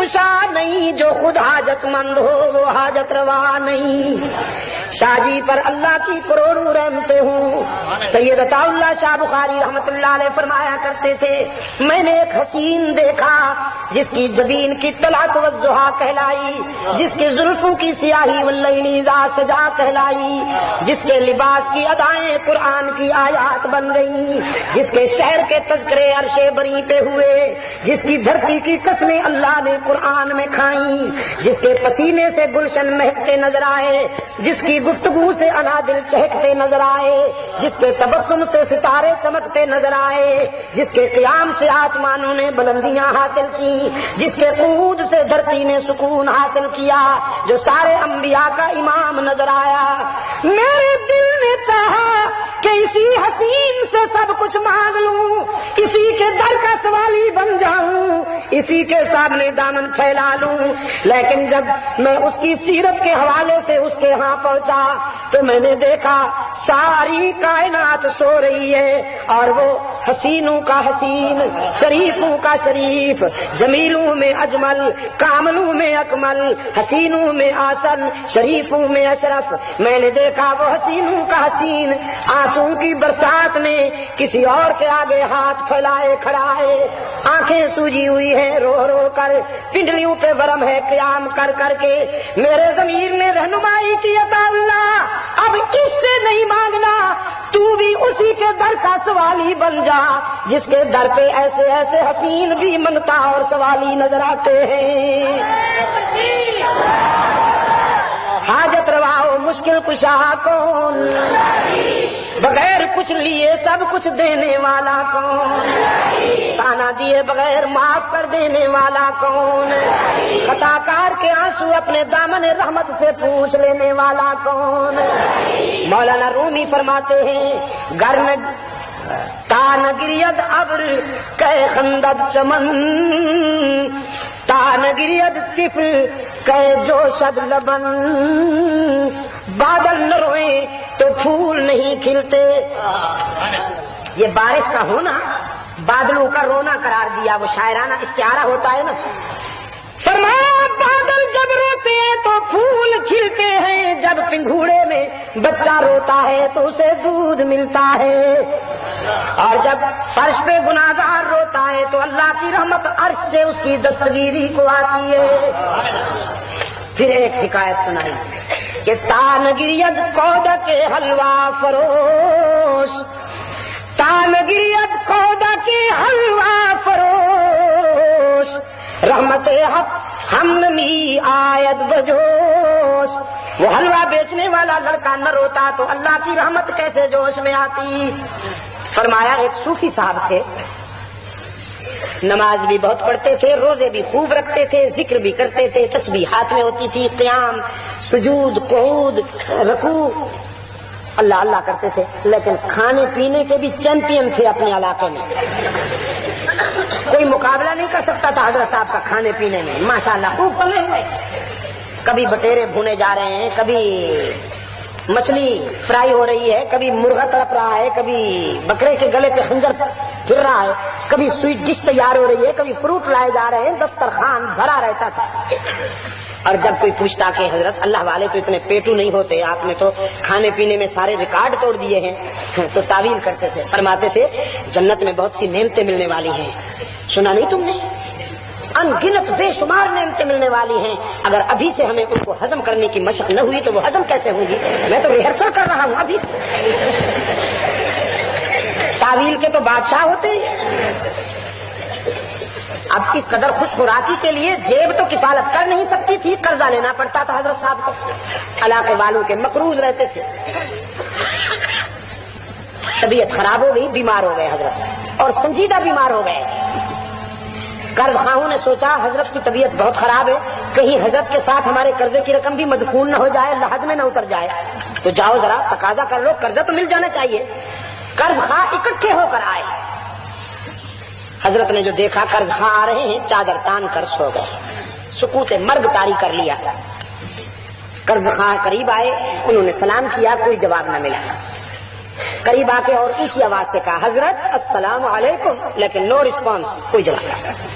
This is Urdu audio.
کشا نہیں، جو خود حاجت مند ہو وہ حاجت روا نہیں۔ شاہ جی پر اللہ کی کروڑوں رحمتیں ہوں۔ سید عطا اللہ شاہ بخاری رحمت اللہ علیہ فرمایا کرتے تھے، میں نے ایک حسین دیکھا جس کی جبین کی طلعت والضحیٰ کہلائی، جس کے زلفوں کی سیاہی واللیل اذا سجا کہلائی، جس کے لباس کی ادائیں قرآن کی آیات بن گئی، جس کے شہر کے تذکرے عرش بری پہ ہوئے، جس کی دھرتی کی قسمیں اللہ نے قرآن میں کھائیں، جس کے پسینے سے گلشن مہکتے نظر آئے، جس کی گفتگو سے انادل چہکتے نظر آئے، جس کے تبسم سے ستارے چمکتے نظر آئے، جس کے قیام سے آسمانوں نے بلندیاں حاصل کی، جس کے قعود سے دھرتی نے سکون حاصل کیا، جو سارے انبیاء کا امام نظر آیا۔ میرے دل نے چاہا کہ اسی حسین سے سب کچھ مانگ لوں، اسی کے در کا سوالی بن جاؤں، اسی کے سامنے دامن پھیلا لوں، لیکن جب میں اس کی سیرت کے حوالے سے اس کے ہاں پہنچا تو میں نے دیکھا ساری کائنات سو رہی ہے اور وہ حسینوں کا حسین، شریفوں کا شریف، جمیلوں میں اجمل، کاملوں میں اکمل، حسینوں میں آسن، شریفوں میں اشرف، میں نے دیکھا وہ حسینوں کا حسین آنسو کی برسات میں کسی اور کے آگے ہاتھ پھیلائے کھڑا ہے، آنکھیں سوجی ہوئی ہیں رو رو کر، پنڈلیوں پہ ورم ہے قیام کر کر کے۔ میرے ضمیر نے رہنمائی کی، عطا اللہ اب اس سے نہیں مانگنا، تو بھی اسی کے در کا سوالی بن جا جس کے در پہ ایسے ایسے حسین بھی منگتا اور سوالی نظر آتے ہیں۔ حاجت روا و مشکل کشا کون، بغیر کچھ لیے سب کچھ دینے والا کون، تانا دیے بغیر معاف کر دینے والا کون، خطا کار کے آنسو اپنے دامن رحمت سے پوچھ لینے والا کون۔ مولانا رومی فرماتے ہیں، گر میں تان گرید ابر کہ خندد چمن، تان گرید طفل کہ جوشد لبن، بادل نہ روئیں تو پھول نہیں کھلتے۔ یہ بارش کا ہونا بادلوں کا رونا قرار دیا، وہ شاعرانہ استعارہ ہوتا ہے نا۔ فرمایا بادل جب روتے ہیں تو پھول کھلتے ہیں، جب پنگھوڑے میں بچہ روتا ہے تو اسے دودھ ملتا ہے، اور جب فرش پہ گناہگار روتا ہے تو اللہ کی رحمت عرش سے اس کی دستگیری کو آتی ہے۔ پھر ایک حکایت سنائی کہ تانگریت کودا کے حلوہ فروش، تانگریت کودا کے حلوہ فروش، رحمت حق ہم نمی آیت بجوش۔ وہ حلوہ بیچنے والا لڑکا نہ روتا تو اللہ کی رحمت کیسے جوش میں آتی۔ فرمایا ایک صوفی صاحب تھے، نماز بھی بہت پڑھتے تھے، روزے بھی خوب رکھتے تھے، ذکر بھی کرتے تھے، تسبیح ہاتھ میں ہوتی تھی، قیام، سجود، قعود، رکوع، اللہ اللہ کرتے تھے، لیکن کھانے پینے کے بھی چیمپئن تھے اپنے علاقے میں۔ کوئی مقابلہ نہیں کر سکتا تھا حضرت صاحب کا کھانے پینے میں، ماشاءاللہ خوب کمے ہوئے۔ کبھی بٹیرے بھونے جا رہے ہیں، کبھی مچھلی فرائی ہو رہی ہے، کبھی مرغا تڑپ رہا ہے، کبھی بکرے کے گلے پہ خنجر پھر رہا ہے، کبھی سویٹ ڈش تیار ہو رہی ہے، کبھی فروٹ لائے جا رہے ہیں، دسترخوان بھرا رہتا تھا۔ اور جب کوئی پوچھتا کہ حضرت اللہ والے تو اتنے پیٹو نہیں ہوتے، آپ نے تو کھانے پینے میں سارے ریکارڈ توڑ دیے ہیں، تو تعویل کرتے تھے، فرماتے تھے جنت میں بہت سی نعمتیں ملنے والی ہیں، سنا نہیں تم نے؟ ان گنت بے شمار نعمتیں ملنے والی ہیں، اگر ابھی سے ہمیں ان کو ہضم کرنے کی مشق نہ ہوئی تو وہ ہضم کیسے ہوں گی؟ میں تو ریہرسل کر رہا ہوں ابھی سے۔ تعویل کے تو بادشاہ ہوتے ہیں۔ اب اس قدر خوش خوراکی کے لیے جیب تو کفالت کر نہیں سکتی تھی، قرضہ لینا پڑتا تھا حضرت صاحب کو، علاقے والوں کے مقروض رہتے تھے۔ طبیعت خراب ہو گئی، بیمار ہو گئے حضرت، اور سنجیدہ بیمار ہو گئے۔ قرض خواہوں نے سوچا حضرت کی طبیعت بہت خراب ہے، کہیں حضرت کے ساتھ ہمارے قرضے کی رقم بھی مدفون نہ ہو جائے، لحد میں نہ اتر جائے، تو جاؤ ذرا تقاضا کر لو، قرضہ تو مل جانا چاہیے۔ قرض خواہ اکٹھے ہو کر آئے، حضرت نے جو دیکھا قرض خواہ آ رہے ہیں، چادر تان کر سو گئے، سکوت مرگ طاری کر لیا۔ قرض خواہ قریب آئے، انہوں نے سلام کیا، کوئی جواب نہ ملا۔ قریب آ کے اور اونچی آواز سے کہا حضرت السلام علیکم، لیکن نو رسپانس، کوئی جواب نہیں۔